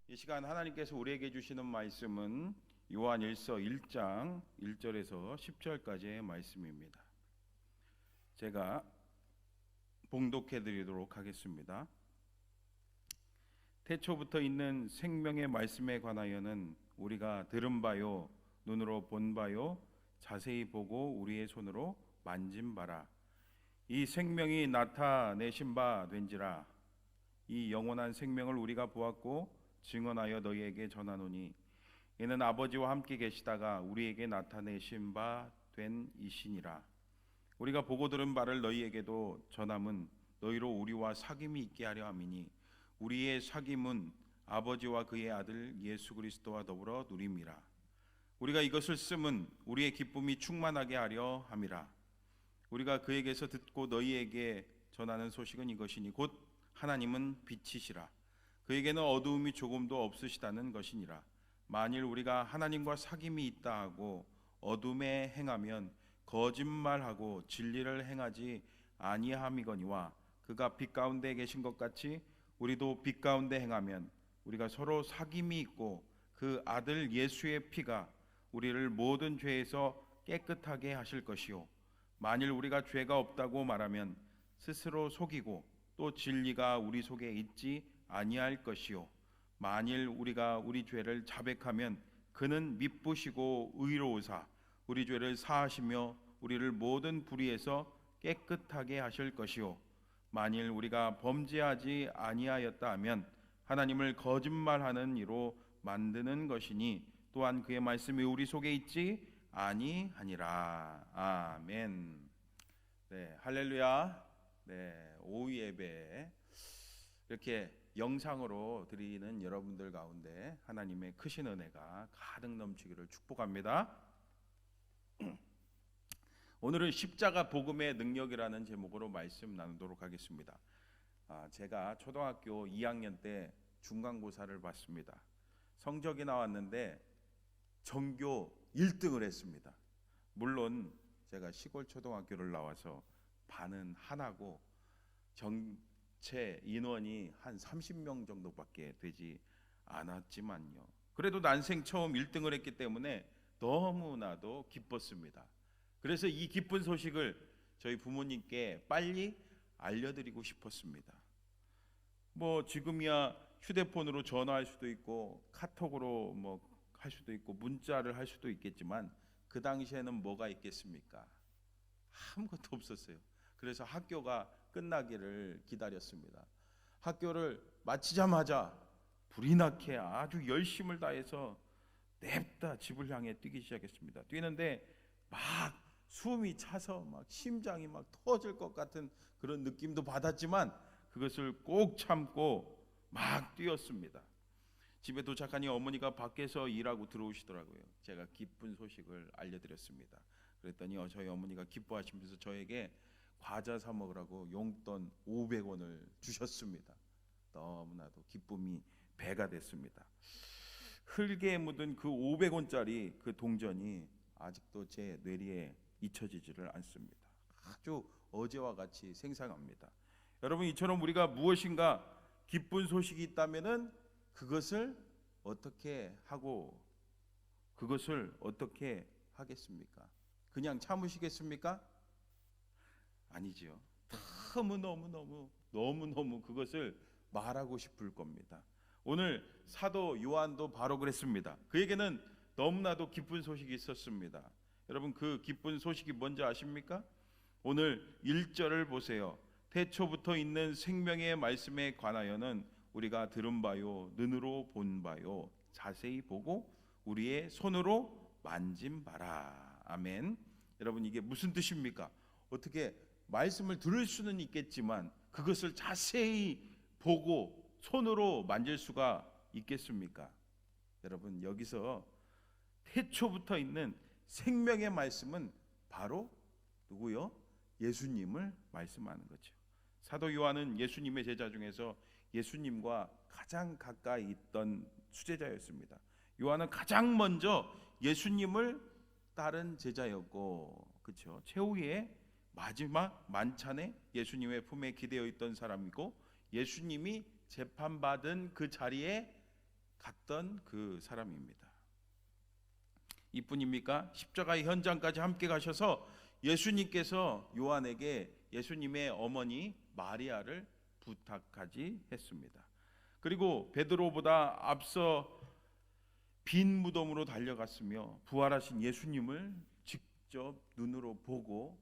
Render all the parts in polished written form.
이 시간 하나님께서 우리에게 주시는 말씀은 요한일서 1장 1절에서 10절까지의 말씀입니다. 제가 봉독해 드리도록 하겠습니다. 태초부터 있는 생명의 말씀에 관하여는 우리가 들은 바요 눈으로 본 바요 자세히 보고 우리의 손으로 만진 바라. 이 생명이 나타내신 바 된지라. 이 영원한 생명을 우리가 보았고 증언하여 너희에게 전하노니 이는 아버지와 함께 계시다가 우리에게 나타내신 바 된 이시니라. 우리가 보고 들은 바를 너희에게도 전함은 너희로 우리와 사귐이 있게 하려 함이니 우리의 사귐은 아버지와 그의 아들 예수 그리스도와 더불어 누림이라. 우리가 이것을 쓰면 우리의 기쁨이 충만하게 하려 함이라. 우리가 그에게서 듣고 너희에게 전하는 소식은 이것이니 곧 하나님은 빛이시라. 그에게는 어두움이 조금도 없으시다는 것이니라. 만일 우리가 하나님과 사귐이 있다 하고 어둠에 행하면 거짓말하고 진리를 행하지 아니함이거니와 그가 빛 가운데 계신 것 같이 우리도 빛 가운데 행하면 우리가 서로 사귐이 있고 그 아들 예수의 피가 우리를 모든 죄에서 깨끗하게 하실 것이요 만일 우리가 죄가 없다고 말하면 스스로 속이고 또 진리가 우리 속에 있지 아니할 것이요 만일 우리가 우리 죄를 자백하면 그는 미쁘시고 의로우사 우리 죄를 사하시며 우리를 모든 불의에서 깨끗하게 하실 것이요 만일 우리가 범죄하지 아니하였다 하면 하나님을 거짓말하는 이로 만드는 것이니 또한 그의 말씀이 우리 속에 있지 아니하니라. 아멘. 네, 할렐루야. 네, 오후 예배 이렇게 영상으로 드리는 여러분들 가운데 하나님의 크신 은혜가 가득 넘치기를 축복합니다. 오늘은 십자가 복음의 능력이라는 제목으로 말씀 나누도록 하겠습니다. 제가 초등학교 2학년 때 중간고사를 봤습니다. 성적이 나왔는데 전교 1등을 했습니다. 물론 제가 시골 초등학교를 나와서 반은 하나고 전체 인원이 한 30명 정도밖에 되지 않았지만요. 그래도 난생 처음 1등을 했기 때문에 너무나도 기뻤습니다. 그래서 이 기쁜 소식을 저희 부모님께 빨리 알려드리고 싶었습니다. 뭐 지금이야 휴대폰으로 전화할 수도 있고 카톡으로 뭐 할 수도 있고 문자를 할 수도 있겠지만 그 당시에는 뭐가 있겠습니까? 아무것도 없었어요. 그래서 학교가 끝나기를 기다렸습니다. 학교를 마치자마자 불이 나게 아주 열심을 다해서 냅다 집을 향해 뛰기 시작했습니다. 뛰는데 막 숨이 차서 막 심장이 막 터질 것 같은 그런 느낌도 받았지만 그것을 꼭 참고 막 뛰었습니다. 집에 도착하니 어머니가 밖에서 일하고 들어오시더라고요. 제가 기쁜 소식을 알려드렸습니다. 그랬더니 저희 어머니가 기뻐하시면서 저에게 과자 사 먹으라고 용돈 500원을 주셨습니다. 너무나도 기쁨이 배가 됐습니다. 흙에 묻은 그 500원짜리 그 동전이 아직도 제 뇌리에 잊혀지지를 않습니다. 아주 어제와 같이 생생합니다. 여러분, 이처럼 우리가 무엇인가 기쁜 소식이 있다면은 그것을 어떻게 하고 그것을 어떻게 하겠습니까? 그냥 참으시겠습니까? 아니지요. 너무너무 그것을 말하고 싶을 겁니다. 오늘 사도 요한도 바로 그랬습니다. 그에게는 너무나도 기쁜 소식이 있었습니다. 여러분, 그 기쁜 소식이 뭔지 아십니까? 오늘 1절을 보세요. 태초부터 있는 생명의 말씀에 관하여는 우리가 들은 바요 눈으로 본 바요 자세히 보고 우리의 손으로 만진 바라. 아멘. 여러분, 이게 무슨 뜻입니까? 어떻게 말씀을 들을 수는 있겠지만 그것을 자세히 보고 손으로 만질 수가 있겠습니까? 여러분, 여기서 태초부터 있는 생명의 말씀은 바로 누구요? 예수님을 말씀하는 거죠. 사도 요한은 예수님의 제자 중에서 예수님과 가장 가까이 있던 수제자였습니다. 요한은 가장 먼저 예수님을 따른 제자였고, 그렇죠? 최후의 마지막 만찬에 예수님의 품에 기대어 있던 사람이고, 예수님이 재판받은 그 자리에 갔던 그 사람입니다. 이뿐입니까? 십자가의 현장까지 함께 가셔서 예수님께서 요한에게 예수님의 어머니 마리아를 부탁하지 했습니다. 그리고 베드로보다 앞서 빈 무덤으로 달려갔으며 부활하신 예수님을 직접 눈으로 보고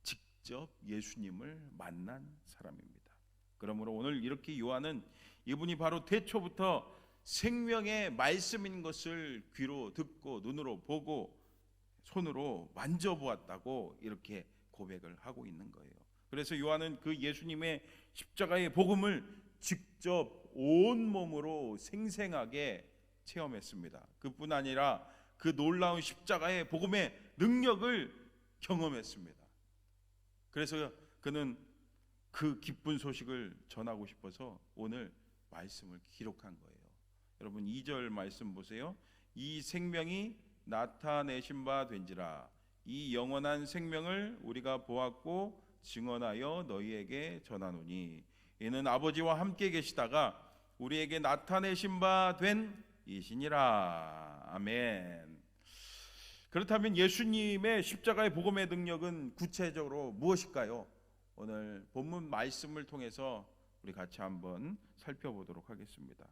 직접 예수님을 만난 사람입니다. 그러므로 오늘 이렇게 요한은 이분이 바로 태초부터 생명의 말씀인 것을 귀로 듣고 눈으로 보고 손으로 만져보았다고 이렇게 고백을 하고 있는 거예요. 그래서 요한은 그 예수님의 십자가의 복음을 직접 온몸으로 생생하게 체험했습니다. 그뿐 아니라 그 놀라운 십자가의 복음의 능력을 경험했습니다. 그래서 그는 그 기쁜 소식을 전하고 싶어서 오늘 말씀을 기록한 거예요. 여러분 2절 말씀 보세요. 이 생명이 나타내신 바 된지라. 이 영원한 생명을 우리가 보았고 증언하여 너희에게 전하노니 이는 아버지와 함께 계시다가 우리에게 나타내신 바 된 이시니라. 아멘. 그렇다면 예수님의 십자가의 복음의 능력은 구체적으로 무엇일까요? 오늘 본문 말씀을 통해서 우리 같이 한번 살펴보도록 하겠습니다.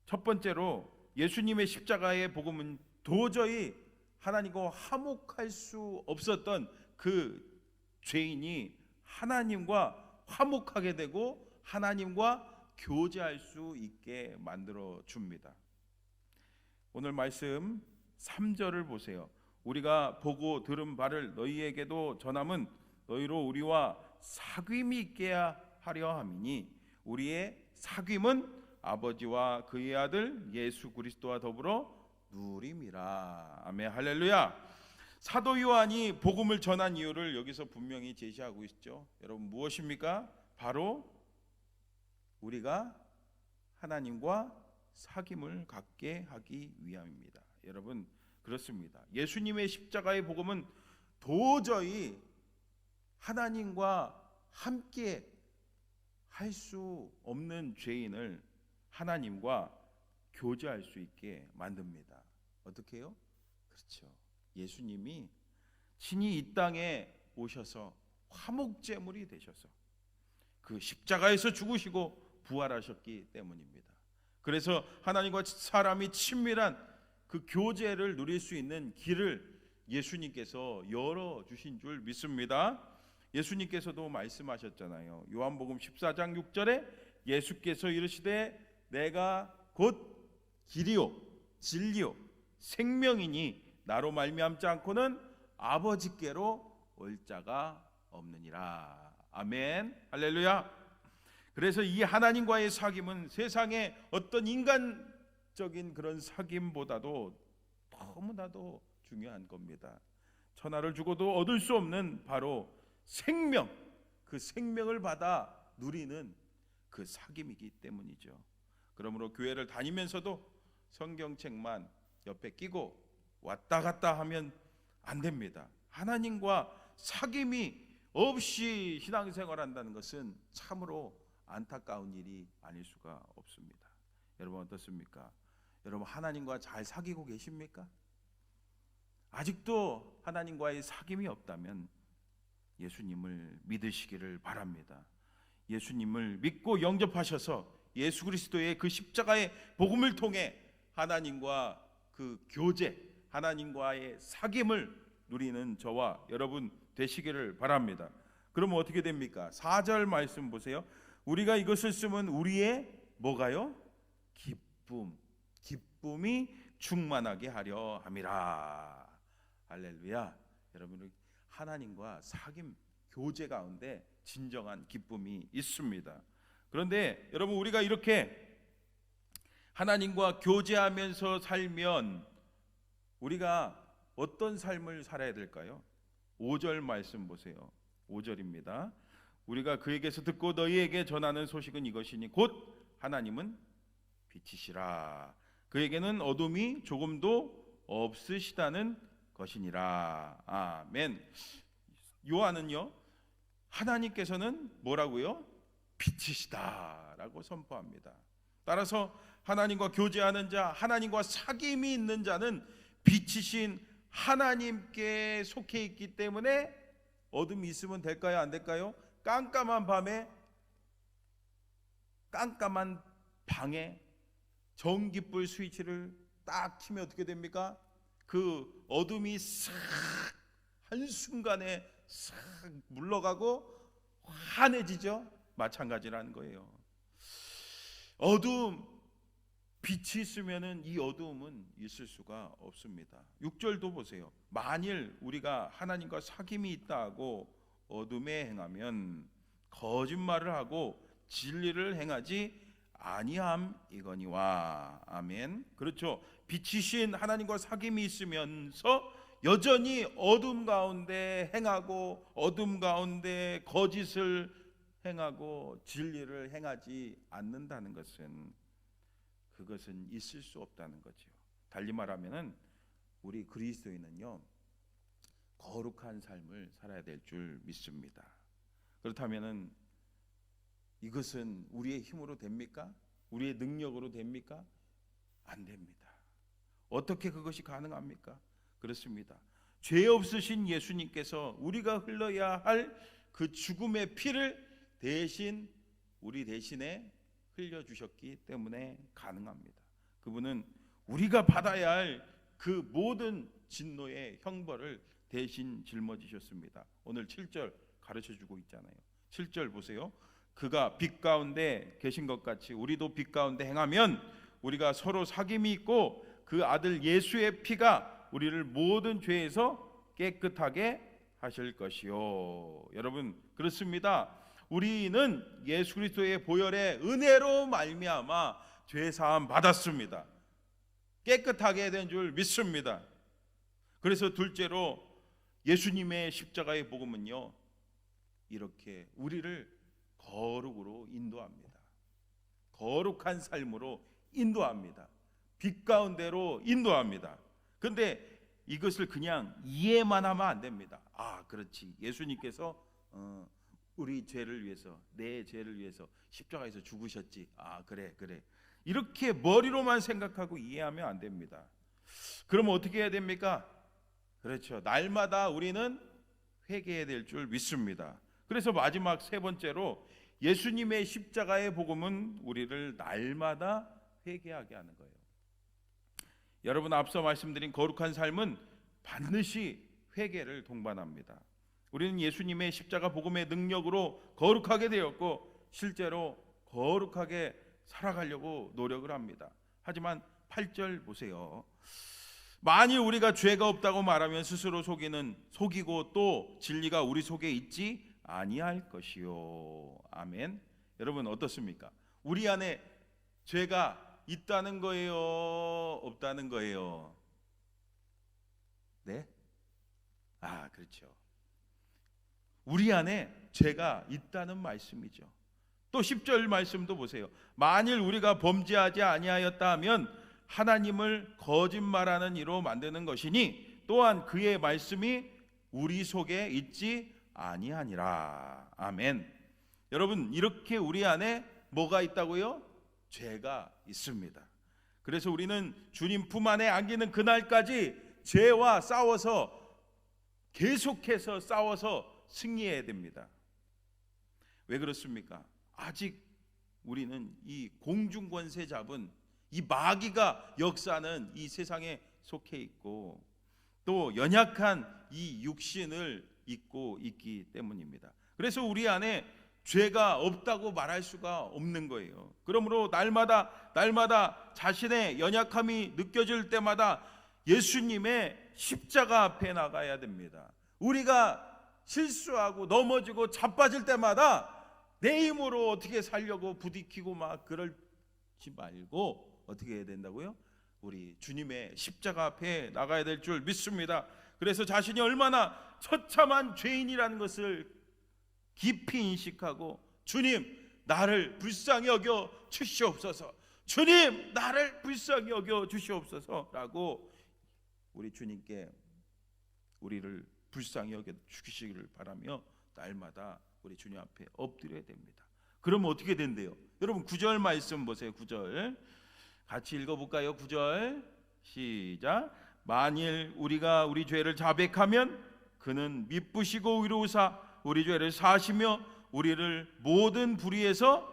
첫 번째로 예수님의 십자가의 복음은 도저히 하나님과 화목할 수 없었던 그 죄인이 하나님과 화목하게 되고 하나님과 교제할 수 있게 만들어 줍니다. 오늘 말씀 3절을 보세요. 우리가 보고 들은 바를 너희에게도 전함은 너희로 우리와 사귐이 있게 하려 함이니 우리의 사귐은 아버지와 그의 아들 예수 그리스도와 더불어 누림이라. 아멘. 할렐루야. 사도 요한이 복음을 전한 이유를 여기서 분명히 제시하고 있죠. 여러분 무엇입니까? 바로 우리가 하나님과 사귐을 갖게 하기 위함입니다. 여러분 그렇습니다. 예수님의 십자가의 복음은 도저히 하나님과 함께 할 수 없는 죄인을 하나님과 교제할 수 있게 만듭니다. 어떻게 해요? 그렇죠. 예수님이 친히 이 땅에 오셔서 화목제물이 되셔서 그 십자가에서 죽으시고 부활하셨기 때문입니다. 그래서 하나님과 사람이 친밀한 그 교제를 누릴 수 있는 길을 예수님께서 열어주신 줄 믿습니다. 예수님께서도 말씀하셨잖아요. 요한복음 14장 6절에 예수께서 이르시되 내가 곧 길이요 진리요 생명이니 나로 말미암지 않고는 아버지께로 올 자가 없느니라. 아멘. 할렐루야. 그래서 이 하나님과의 사귐은 세상의 어떤 인간적인 그런 사귐보다도 너무나도 중요한 겁니다. 천하를 주고도 얻을 수 없는 바로 생명, 그 생명을 받아 누리는 그 사귐이기 때문이죠. 그러므로 교회를 다니면서도 성경책만 옆에 끼고 왔다 갔다 하면 안 됩니다. 하나님과 사귐이 없이 신앙생활한다는 것은 참으로 안타까운 일이 아닐 수가 없습니다. 여러분 어떻습니까? 여러분 하나님과 잘 사귀고 계십니까? 아직도 하나님과의 사귐이 없다면 예수님을 믿으시기를 바랍니다. 예수님을 믿고 영접하셔서 예수 그리스도의 그 십자가의 복음을 통해 하나님과 그 교제, 하나님과의 사귐을 누리는 저와 여러분 되시기를 바랍니다. 그러면 어떻게 됩니까? 4절 말씀 보세요. 우리가 이것을 쓰면 우리의 뭐가요? 기쁨이 충만하게 하려 함이라. 할렐루야. 여러분 하나님과 사귐 교제 가운데 진정한 기쁨이 있습니다. 그런데 여러분 우리가 이렇게 하나님과 교제하면서 살면 우리가 어떤 삶을 살아야 될까요? 5절 말씀 보세요. 5절입니다. 우리가 그에게서 듣고 너희에게 전하는 소식은 이것이니 곧 하나님은 빛이시라. 그에게는 어둠이 조금도 없으시다는 것이니라. 아멘. 요한은요 하나님께서는 뭐라고요? 빛이시다라고 선포합니다. 따라서 하나님과 교제하는 자, 하나님과 사귐이 있는 자는 빛이신 하나님께 속해 있기 때문에 어둠이 있으면 될까요? 안 될까요? 깜깜한 밤에, 깜깜한 방에 전기불 스위치를 딱 키면 어떻게 됩니까? 그 어둠이 싹 한순간에 싹 물러가고 환해지죠. 마찬가지라는 거예요. 어둠, 빛이 있으면은 이 어두움은 있을 수가 없습니다. 6절도 보세요. 만일 우리가 하나님과 사귐이 있다 하고 어둠에 행하면 거짓말을 하고 진리를 행하지 아니함이거니와. 아멘. 그렇죠. 빛이신 하나님과 사귐이 있으면서 여전히 어둠 가운데 행하고 어둠 가운데 거짓을 행하고 진리를 행하지 않는다는 것은, 그것은 있을 수 없다는 거죠. 달리 말하면은 우리 그리스도인은요, 거룩한 삶을 살아야 될 줄 믿습니다. 그렇다면은 이것은 우리의 힘으로 됩니까? 우리의 능력으로 됩니까? 안 됩니다. 어떻게 그것이 가능합니까? 그렇습니다. 죄 없으신 예수님께서 우리가 흘러야 할 그 죽음의 피를 대신 우리 대신에 흘려주셨기 때문에 가능합니다. 그분은 우리가 받아야 할 그 모든 진노의 형벌을 대신 짊어지셨습니다. 오늘 7절 가르쳐주고 있잖아요. 7절 보세요. 그가 빛 가운데 계신 것 같이 우리도 빛 가운데 행하면 우리가 서로 사귐이 있고 그 아들 예수의 피가 우리를 모든 죄에서 깨끗하게 하실 것이요. 여러분, 그렇습니다. 우리는 예수 그리스도의 보혈의 은혜로 말미암아 죄 사함 받았습니다. 깨끗하게 된 줄 믿습니다. 그래서 둘째로 예수님의 십자가의 복음은요, 이렇게 우리를 거룩으로 인도합니다. 거룩한 삶으로 인도합니다. 빛 가운데로 인도합니다. 그런데 이것을 그냥 이해만 하면 안 됩니다. 아, 그렇지. 예수님께서 우리 죄를 위해서, 내 죄를 위해서 십자가에서 죽으셨지. 아, 그래. 이렇게 머리로만 생각하고 이해하면 안 됩니다. 그럼 어떻게 해야 됩니까? 그렇죠. 날마다 우리는 회개해야 될 줄 믿습니다. 그래서 마지막 세 번째로 예수님의 십자가의 복음은 우리를 날마다 회개하게 하는 거예요. 여러분, 앞서 말씀드린 거룩한 삶은 반드시 회개를 동반합니다. 우리는 예수님의 십자가 복음의 능력으로 거룩하게 되었고 실제로 거룩하게 살아가려고 노력을 합니다. 하지만 8절 보세요. 만일 우리가 죄가 없다고 말하면 스스로 속이고 또 진리가 우리 속에 있지 아니할 것이요. 아멘. 여러분, 어떻습니까? 우리 안에 죄가 있다는 거예요, 없다는 거예요? 네? 아, 그렇죠. 우리 안에 죄가 있다는 말씀이죠. 또 10절 말씀도 보세요. 만일 우리가 범죄하지 아니하였다 하면 하나님을 거짓말하는 이로 만드는 것이니 또한 그의 말씀이 우리 속에 있지 아니하니라. 아멘. 여러분, 이렇게 우리 안에 뭐가 있다고요? 죄가 있습니다. 그래서 우리는 주님 품 안에 안기는 그날까지 죄와 싸워서, 계속해서 싸워서 승리해야 됩니다. 왜 그렇습니까? 아직 우리는 이 공중권세 잡은 이 마귀가 역사하는 이 세상에 속해 있고 또 연약한 이 육신을 입고 있기 때문입니다. 그래서 우리 안에 죄가 없다고 말할 수가 없는 거예요. 그러므로 날마다 자신의 연약함이 느껴질 때마다 예수님의 십자가 앞에 나가야 됩니다. 우리가 실수하고 넘어지고 자빠질 때마다 내 힘으로 어떻게 살려고 부딪히고 막 그러지 말고 어떻게 해야 된다고요? 우리 주님의 십자가 앞에 나가야 될 줄 믿습니다. 그래서 자신이 얼마나 처참한 죄인이라는 것을 깊이 인식하고 주님, 나를 불쌍히 여겨 주시옵소서, 주님, 나를 불쌍히 여겨 주시옵소서라고 우리 주님께 우리를 불쌍히 여겨 주시기를 바라며 날마다 우리 주님 앞에 엎드려야 됩니다. 그러면 어떻게 된대요? 여러분 9절 말씀 보세요. 9절 같이 읽어볼까요? 9절 시작. 만일 우리가 우리 죄를 자백하면 그는 미쁘시고 의로우사 우리 죄를 사시며 우리를 모든 불의에서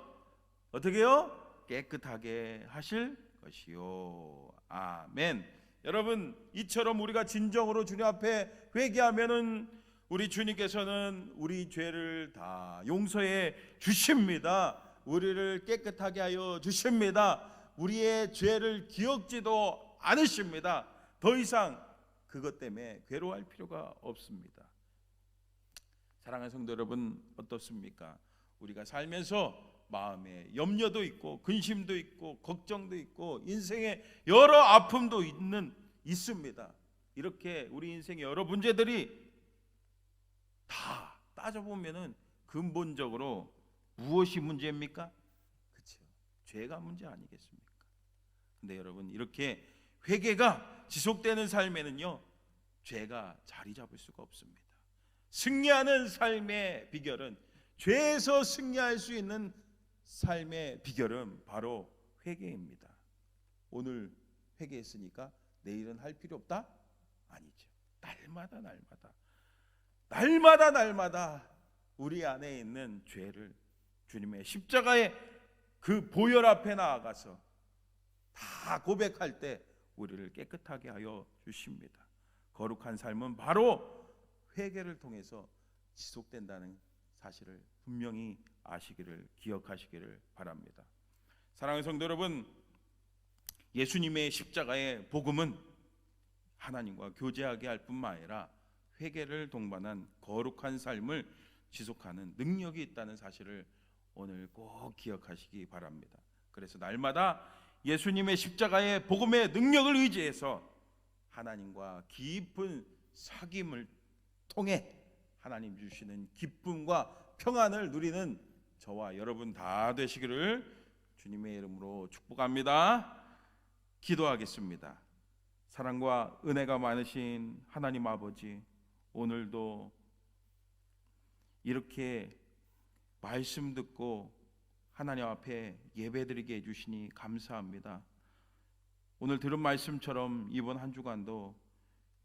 어떻게 해요? 깨끗하게 하실 것이요. 아멘. 여러분 이처럼 우리가 진정으로 주님 앞에 회개하면은 우리 주님께서는 우리 죄를 다 용서해 주십니다. 우리를 깨끗하게 하여 주십니다. 우리의 죄를 기억지도 않으십니다. 더 이상 그것 때문에 괴로워할 필요가 없습니다. 사랑하는 성도 여러분, 어떻습니까? 우리가 살면서 마음에 염려도 있고 근심도 있고 걱정도 있고 인생에 여러 아픔도 있습니다. 이렇게 우리 인생의 여러 문제들이 다 따져보면은 근본적으로 무엇이 문제입니까? 그렇죠. 죄가 문제 아니겠습니까? 근데 여러분 이렇게 회개가 지속되는 삶에는요 죄가 자리 잡을 수가 없습니다. 승리하는 삶의 비결은, 죄에서 승리할 수 있는 삶의 비결은 바로 회개입니다. 오늘 회개했으니까 내일은 할 필요 없다? 아니죠. 날마다 우리 안에 있는 죄를 주님의 십자가의 그 보혈 앞에 나아가서 다 고백할 때 우리를 깨끗하게 하여 주십니다. 거룩한 삶은 바로 회개를 통해서 지속된다는 사실을 분명히 아시기를, 기억하시기를 바랍니다. 사랑하는 성도 여러분, 예수님의 십자가의 복음은 하나님과 교제하게 할 뿐만 아니라 회개를 동반한 거룩한 삶을 지속하는 능력이 있다는 사실을 오늘 꼭 기억하시기 바랍니다. 그래서 날마다 예수님의 십자가의 복음의 능력을 의지해서 하나님과 깊은 사귐을 통해 하나님 주시는 기쁨과 평안을 누리는 저와 여러분 다 되시기를 주님의 이름으로 축복합니다. 기도하겠습니다. 사랑과 은혜가 많으신 하나님 아버지, 오늘도 이렇게 말씀 듣고 하나님 앞에 예배드리게 해주시니 감사합니다. 오늘 들은 말씀처럼 이번 한 주간도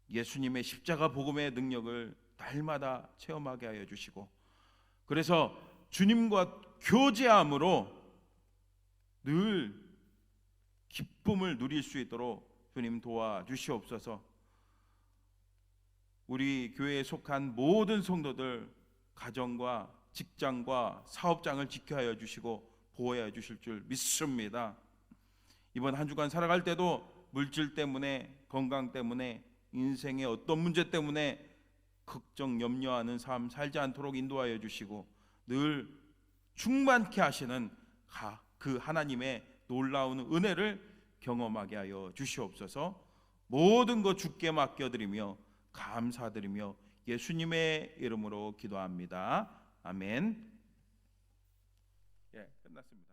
예수님의 십자가 복음의 능력을 날마다 체험하게 하여 주시고, 그래서 주님과 교제함으로 늘 기쁨을 누릴 수 있도록 주님 도와주시옵소서. 우리 교회에 속한 모든 성도들 가정과 직장과 사업장을 지켜야 주시고 보호해 주실 줄 믿습니다. 이번 한 주간 살아갈 때도 물질 때문에, 건강 때문에, 인생의 어떤 문제 때문에 걱정, 염려하는 삶 살지 않도록 인도하여 주시고 늘 충만케 하시는 그 하나님의 놀라운 은혜를 경험하게 하여 주시옵소서. 모든 것 주께 맡겨드리며 감사드리며 예수님의 이름으로 기도합니다. 아멘. 예, 끝났습니다.